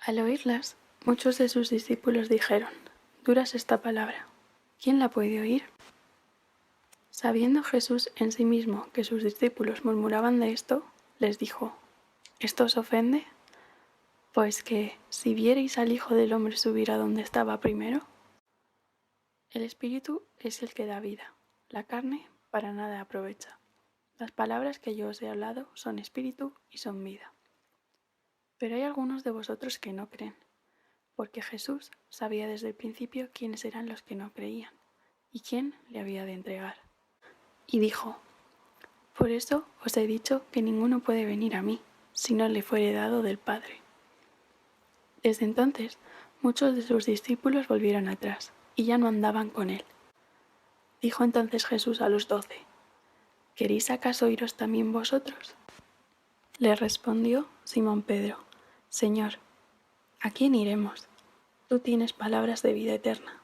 Al oírlas, muchos de sus discípulos dijeron: «Dura es esta palabra, ¿quién la puede oír?». Sabiendo Jesús en sí mismo que sus discípulos murmuraban de esto, les dijo: «¿Esto os ofende? Pues que, si vierais al Hijo del Hombre subir a donde estaba primero. El Espíritu es el que da vida, la carne para nada aprovecha. Las palabras que yo os he hablado son espíritu y son vida». Pero hay algunos de vosotros que no creen, porque Jesús sabía desde el principio quiénes eran los que no creían y quién le había de entregar. Y dijo: «Por eso os he dicho que ninguno puede venir a mí, si no le fuere dado del Padre». Desde entonces, muchos de sus discípulos volvieron atrás y ya no andaban con él. Dijo entonces Jesús a los 12: «¿Queréis acaso iros también vosotros?». Le respondió Simón Pedro: «Señor, ¿a quién iremos? Tú tienes palabras de vida eterna,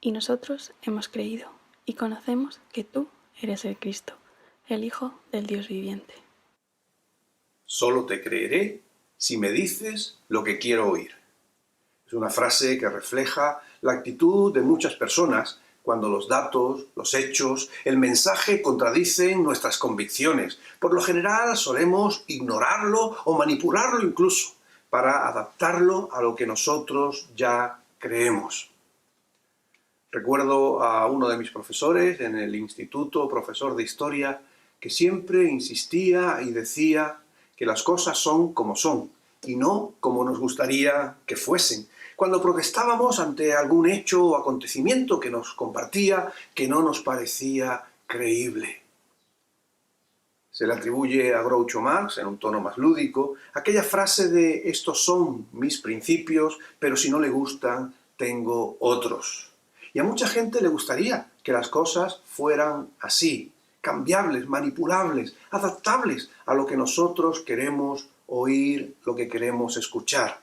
y nosotros hemos creído y conocemos que tú eres el Cristo, el Hijo del Dios viviente». Solo te creeré si me dices lo que quiero oír. Es una frase que refleja la actitud de muchas personas cuando los datos, los hechos, el mensaje contradicen nuestras convicciones. Por lo general solemos ignorarlo o manipularlo incluso para adaptarlo a lo que nosotros ya creemos. Recuerdo a uno de mis profesores en el instituto, profesor de historia, que siempre insistía y decía que las cosas son como son y no como nos gustaría que fuesen. Cuando protestábamos ante algún hecho o acontecimiento que nos compartía que no nos parecía creíble. Se le atribuye a Groucho Marx, en un tono más lúdico, aquella frase de «estos son mis principios, pero si no le gustan, tengo otros». Y a mucha gente le gustaría que las cosas fueran así, cambiables, manipulables, adaptables a lo que nosotros queremos oír, lo que queremos escuchar.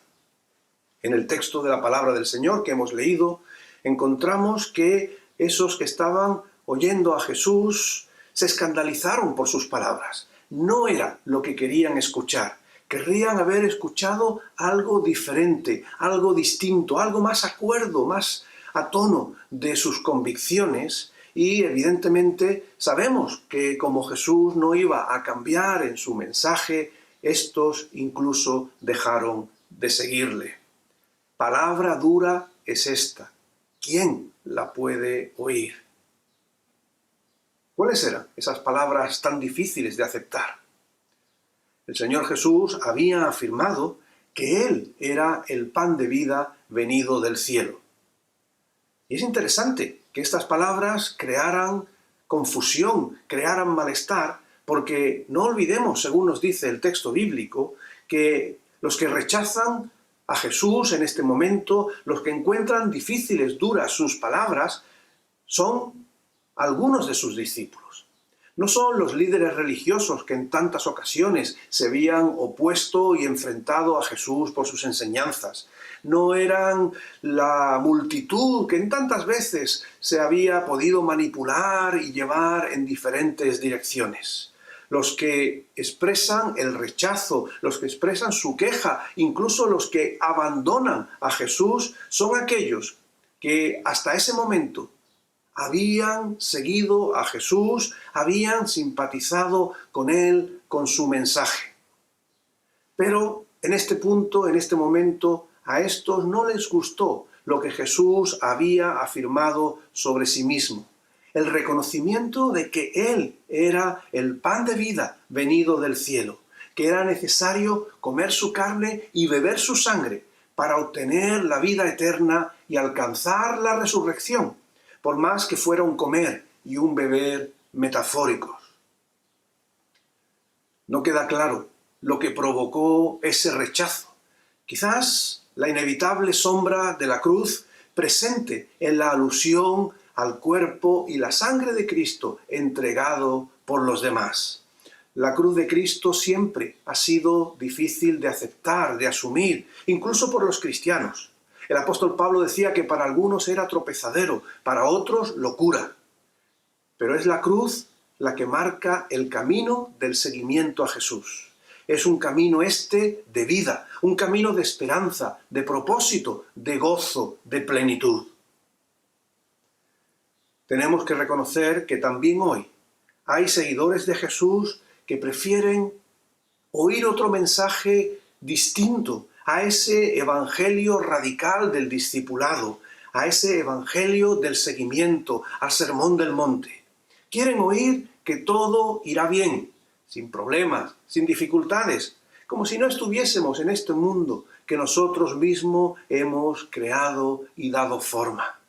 En el texto de la palabra del Señor que hemos leído, encontramos que esos que estaban oyendo a Jesús se escandalizaron por sus palabras. No era lo que querían escuchar. Querrían haber escuchado algo diferente, algo distinto, algo más acuerdo, más a tono de sus convicciones, y evidentemente sabemos que como Jesús no iba a cambiar en su mensaje, estos incluso dejaron de seguirle. Palabra dura es esta. ¿Quién la puede oír? ¿Cuáles eran esas palabras tan difíciles de aceptar? El Señor Jesús había afirmado que Él era el pan de vida venido del cielo. Y es interesante que estas palabras crearan confusión, crearan malestar, porque no olvidemos, según nos dice el texto bíblico, que los que rechazan a Jesús en este momento, los que encuentran difíciles, duras sus palabras, son algunos de sus discípulos. No son los líderes religiosos que en tantas ocasiones se habían opuesto y enfrentado a Jesús por sus enseñanzas. No eran la multitud que en tantas veces se había podido manipular y llevar en diferentes direcciones. Los que expresan el rechazo, los que expresan su queja, incluso los que abandonan a Jesús, son aquellos que hasta ese momento habían seguido a Jesús, habían simpatizado con él, con su mensaje. Pero en este punto, en este momento, a estos no les gustó lo que Jesús había afirmado sobre sí mismo. El reconocimiento de que Él era el pan de vida venido del cielo, que era necesario comer su carne y beber su sangre para obtener la vida eterna y alcanzar la resurrección, por más que fuera un comer y un beber metafóricos. No queda claro lo que provocó ese rechazo. Quizás la inevitable sombra de la cruz presente en la alusión al cuerpo y la sangre de Cristo entregado por los demás. La cruz de Cristo siempre ha sido difícil de aceptar, de asumir, incluso por los cristianos. El apóstol Pablo decía que para algunos era tropezadero, para otros locura. Pero es la cruz la que marca el camino del seguimiento a Jesús. es un camino de vida, un camino de esperanza, de propósito, de gozo, de plenitud. Tenemos que reconocer que también hoy hay seguidores de Jesús que prefieren oír otro mensaje distinto a ese evangelio radical del discipulado, a ese evangelio del seguimiento, al sermón del monte. Quieren oír que todo irá bien, sin problemas, sin dificultades, como si no estuviésemos en este mundo que nosotros mismos hemos creado y dado forma.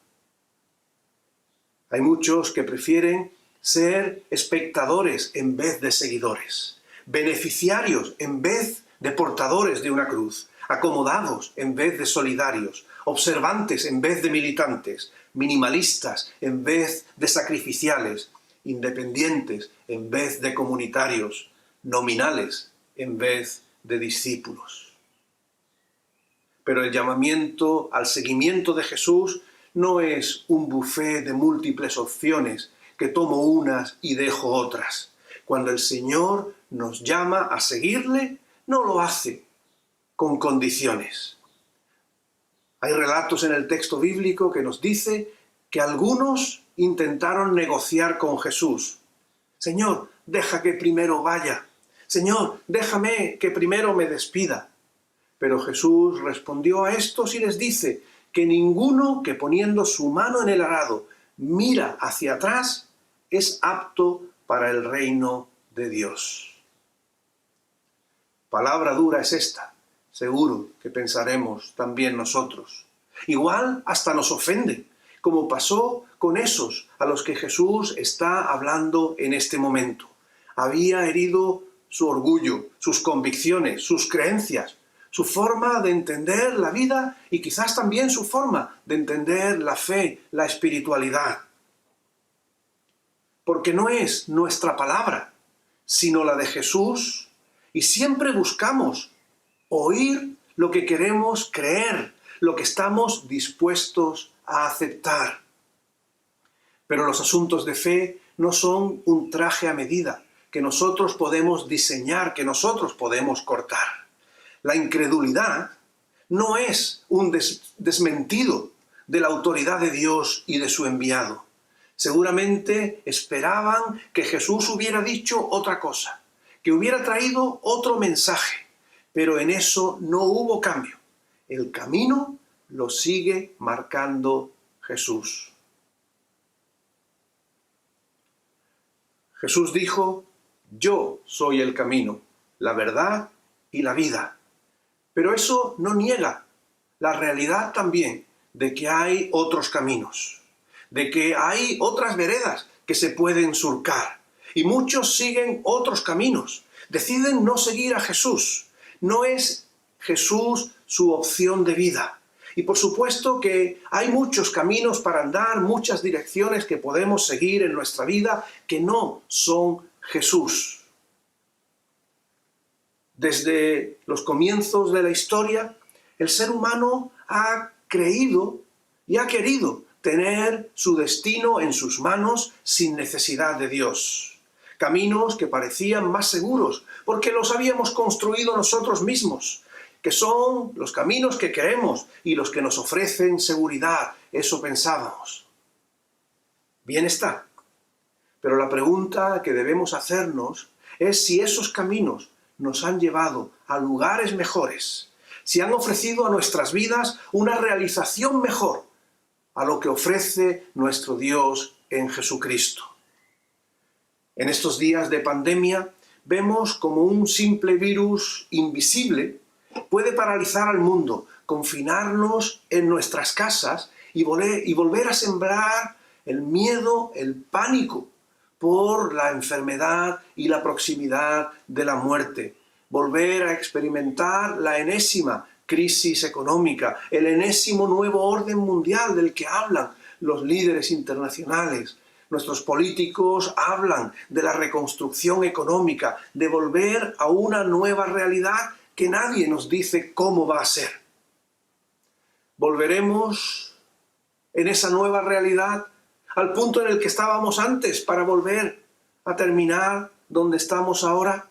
Hay muchos que prefieren ser espectadores en vez de seguidores, beneficiarios en vez de portadores de una cruz, acomodados en vez de solidarios, observantes en vez de militantes, minimalistas en vez de sacrificiales, independientes en vez de comunitarios, nominales en vez de discípulos. Pero el llamamiento al seguimiento de Jesús no es un buffet de múltiples opciones que tomo unas y dejo otras. Cuando el Señor nos llama a seguirle, no lo hace con condiciones. Hay relatos en el texto bíblico que nos dice que algunos intentaron negociar con Jesús. Señor, deja que primero vaya. Señor, déjame que primero me despida. Pero Jesús respondió a estos y les dice que ninguno que poniendo su mano en el arado mira hacia atrás es apto para el reino de Dios. Palabra dura es esta, seguro que pensaremos también nosotros. Igual hasta nos ofende, como pasó con esos a los que Jesús está hablando en este momento. Había herido su orgullo, sus convicciones, sus creencias, su forma de entender la vida y quizás también su forma de entender la fe, la espiritualidad. Porque no es nuestra palabra, sino la de Jesús, y siempre buscamos oír lo que queremos creer, lo que estamos dispuestos a aceptar. Pero los asuntos de fe no son un traje a medida que nosotros podemos diseñar, que nosotros podemos cortar. La incredulidad no es un desmentido de la autoridad de Dios y de su enviado. Seguramente esperaban que Jesús hubiera dicho otra cosa, que hubiera traído otro mensaje, pero en eso no hubo cambio. El camino lo sigue marcando Jesús. Jesús dijo: yo soy el camino, la verdad y la vida. Pero eso no niega la realidad también de que hay otros caminos, de que hay otras veredas que se pueden surcar. Y muchos siguen otros caminos, deciden no seguir a Jesús. No es Jesús su opción de vida. Y por supuesto que hay muchos caminos para andar, muchas direcciones que podemos seguir en nuestra vida que no son Jesús. Desde los comienzos de la historia, el ser humano ha creído y ha querido tener su destino en sus manos sin necesidad de Dios. Caminos que parecían más seguros porque los habíamos construido nosotros mismos, que son los caminos que queremos y los que nos ofrecen seguridad, eso pensábamos. Bien está, pero la pregunta que debemos hacernos es si esos caminos nos han llevado a lugares mejores, si han ofrecido a nuestras vidas una realización mejor a lo que ofrece nuestro Dios en Jesucristo. En estos días de pandemia vemos como un simple virus invisible puede paralizar al mundo, confinarnos en nuestras casas y volver a sembrar el miedo, el pánico por la enfermedad y la proximidad de la muerte. Volver a experimentar la enésima crisis económica, el enésimo nuevo orden mundial del que hablan los líderes internacionales. Nuestros políticos hablan de la reconstrucción económica, de volver a una nueva realidad que nadie nos dice cómo va a ser. ¿Volveremos en esa nueva realidad al punto en el que estábamos antes para volver a terminar donde estamos ahora?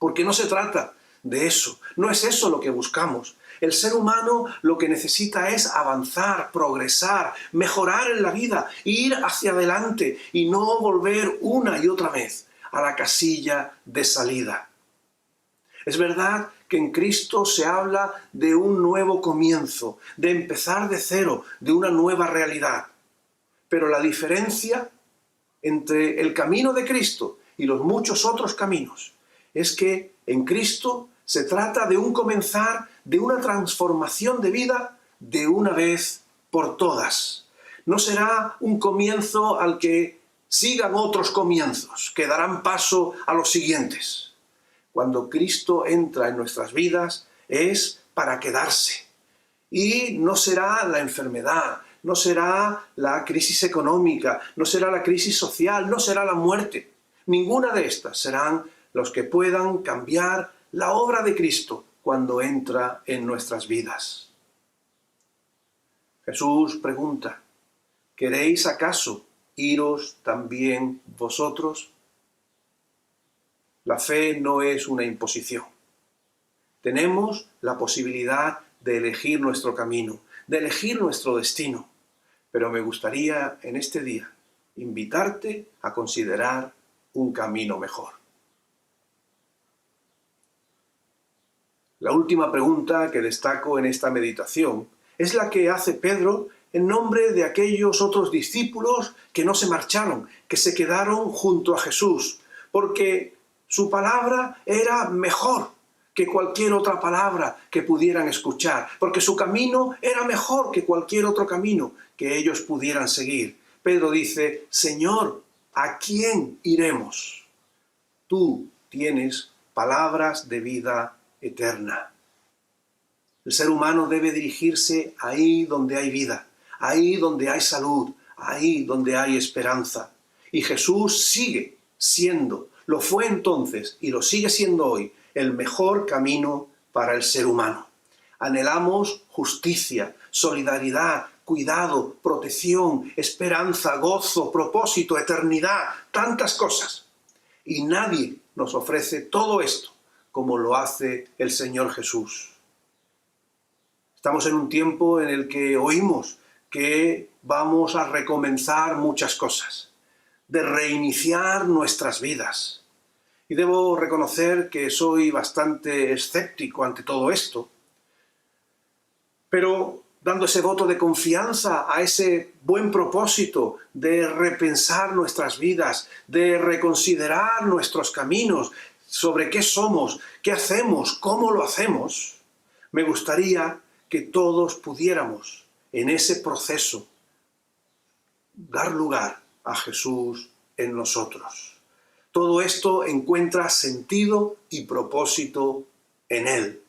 Porque no se trata de eso, no es eso lo que buscamos. El ser humano lo que necesita es avanzar, progresar, mejorar en la vida, ir hacia adelante y no volver una y otra vez a la casilla de salida. Es verdad que en Cristo se habla de un nuevo comienzo, de empezar de cero, de una nueva realidad. Pero la diferencia entre el camino de Cristo y los muchos otros caminos es que en Cristo se trata de un comenzar, de una transformación de vida de una vez por todas. No será un comienzo al que sigan otros comienzos, que darán paso a los siguientes. Cuando Cristo entra en nuestras vidas es para quedarse. Y no será la enfermedad, no será la crisis económica, no será la crisis social, no será la muerte. Ninguna de estas serán los que puedan cambiar la obra de Cristo cuando entra en nuestras vidas. Jesús pregunta, ¿queréis acaso iros también vosotros? La fe no es una imposición. Tenemos la posibilidad de elegir nuestro camino, de elegir nuestro destino. Pero me gustaría en este día invitarte a considerar un camino mejor. La última pregunta que destaco en esta meditación es la que hace Pedro en nombre de aquellos otros discípulos que no se marcharon, que se quedaron junto a Jesús, porque su palabra era mejor que cualquier otra palabra que pudieran escuchar, porque su camino era mejor que cualquier otro camino que ellos pudieran seguir. Pedro dice, Señor, ¿a quién iremos? Tú tienes palabras de vida eterna. El ser humano debe dirigirse ahí donde hay vida, ahí donde hay salud, ahí donde hay esperanza. Y Jesús sigue siendo, lo fue entonces y lo sigue siendo hoy, el mejor camino para el ser humano. Anhelamos justicia, solidaridad, cuidado, protección, esperanza, gozo, propósito, eternidad, tantas cosas. Y nadie nos ofrece todo esto como lo hace el Señor Jesús. Estamos en un tiempo en el que oímos que vamos a recomenzar muchas cosas, de reiniciar nuestras vidas. Y debo reconocer que soy bastante escéptico ante todo esto, pero dando ese voto de confianza a ese buen propósito de repensar nuestras vidas, de reconsiderar nuestros caminos, sobre qué somos, qué hacemos, cómo lo hacemos, me gustaría que todos pudiéramos en ese proceso dar lugar a Jesús en nosotros. Todo esto encuentra sentido y propósito en Él.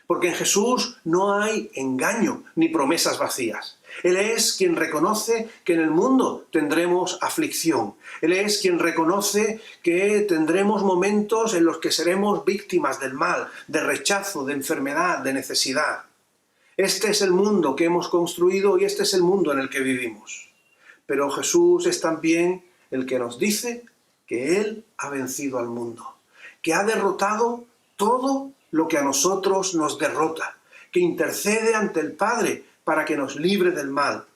Porque en Jesús no hay engaño ni promesas vacías. Él es quien reconoce que en el mundo tendremos aflicción. Él es quien reconoce que tendremos momentos en los que seremos víctimas del mal, de rechazo, de enfermedad, de necesidad. Este es el mundo que hemos construido y este es el mundo en el que vivimos. Pero Jesús es también el que nos dice que Él ha vencido al mundo, que ha derrotado todo lo que a nosotros nos derrota, que intercede ante el Padre para que nos libre del mal.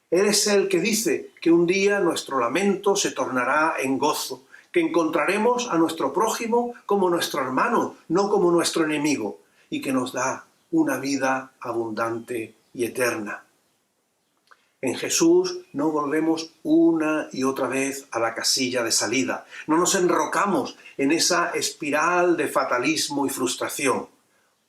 Él es el que dice que un día nuestro lamento se tornará en gozo, que encontraremos a nuestro prójimo como nuestro hermano, no como nuestro enemigo, y que nos da una vida abundante y eterna. En Jesús no volvemos una y otra vez a la casilla de salida. No nos enrocamos en esa espiral de fatalismo y frustración.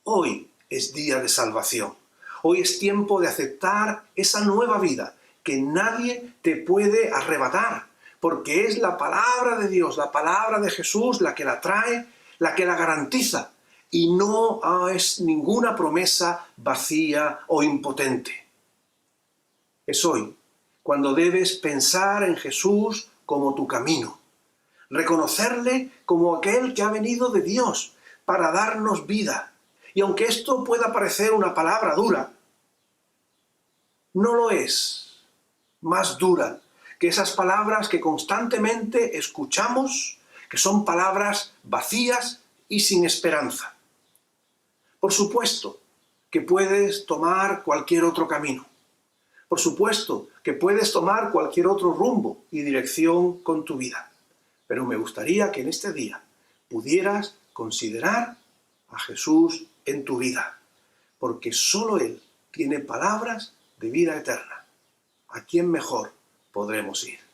Hoy es día de salvación. Hoy es tiempo de aceptar esa nueva vida que nadie te puede arrebatar, porque es la palabra de Dios, la palabra de Jesús la que la trae, la que la garantiza, y no es ninguna promesa vacía o impotente. Es hoy cuando debes pensar en Jesús como tu camino, reconocerle como aquel que ha venido de Dios para darnos vida. Y aunque esto pueda parecer una palabra dura, no lo es. Más dura que esas palabras que constantemente escuchamos, que son palabras vacías y sin esperanza. Por supuesto que puedes tomar cualquier otro camino. Por supuesto que puedes tomar cualquier otro rumbo y dirección con tu vida. Pero me gustaría que en este día pudieras considerar a Jesús en tu vida, porque solo Él tiene palabras de vida eterna. ¿A quién mejor podremos ir?